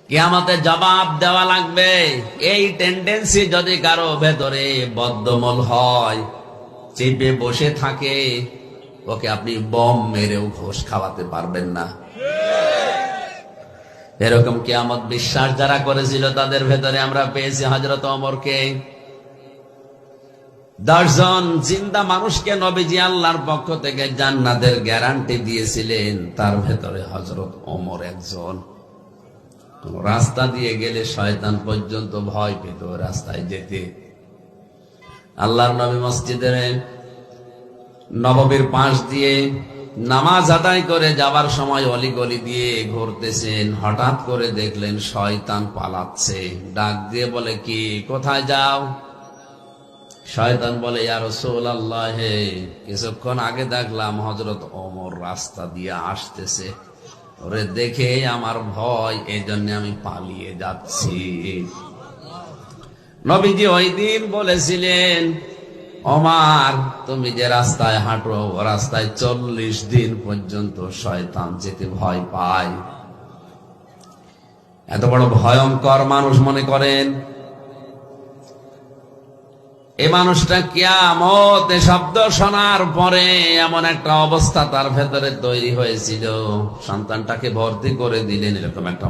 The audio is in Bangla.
কিয়ামতে জবাব দেওয়া লাগবে। এই টেন্ডেন্সি যদি কারো ভেতরে বদ্ধমূল হয়, চেপে বসে থাকে, ওকে আপনি বম মেরেও ঘোষ খাওয়াতে পারবেন না। এরকম কিয়ামত বিশ্বাস যারা করেছিল তাদের ভেতরে আমরা পেয়েছি হযরত ওমরকে। 10 জন জিন্দা মানুষকে নবীজি আল্লাহর পক্ষ থেকে জান্নাতের গ্যারান্টি দিয়েছিলেন, তার ভেতরে হযরত ওমর একজন। রাস্তা দিয়ে গেলে শয়তান পর্যন্ত ভয় পেত রাস্তায় যেতে। আল্লাহর নবী মসজিদের নববীর পাশ দিয়ে নামাজ আদায় করে যাবার সময় অলিগলি দিয়ে ঘুরতেছেন, হঠাৎ করে দেখলেন শয়তান পালাচ্ছে। ডাক দিয়ে বলে, কি কোথায় যাও? শয়তান বলে, ইয়া রাসূলুল্লাহ, হে কিছুক্ষণ আগে দেখলাম হযরত ওমর রাস্তা দিয়ে আসতেছে, ওরে দেখে আমার ভয়, এই জন্য আমি পালিয়ে যাচ্ছি। নবীজি ওই দিন বলেছিলেন, ওমর তুমি যে রাস্তায় হাঁটো, ও রাস্তায় 40 দিন পর্যন্ত শয়তান যেতে ভয় পায়। এত বড় ভয়ঙ্কর মানুষ মনে করেন? এই মানুষটা কিয়ামত শব্দ শোনার পরে এমন একটা অবস্থা তার ভেতরে তৈরি হয়েছিল, সন্তানটাকে ভর্তি করে দিলেন, এরকম একটা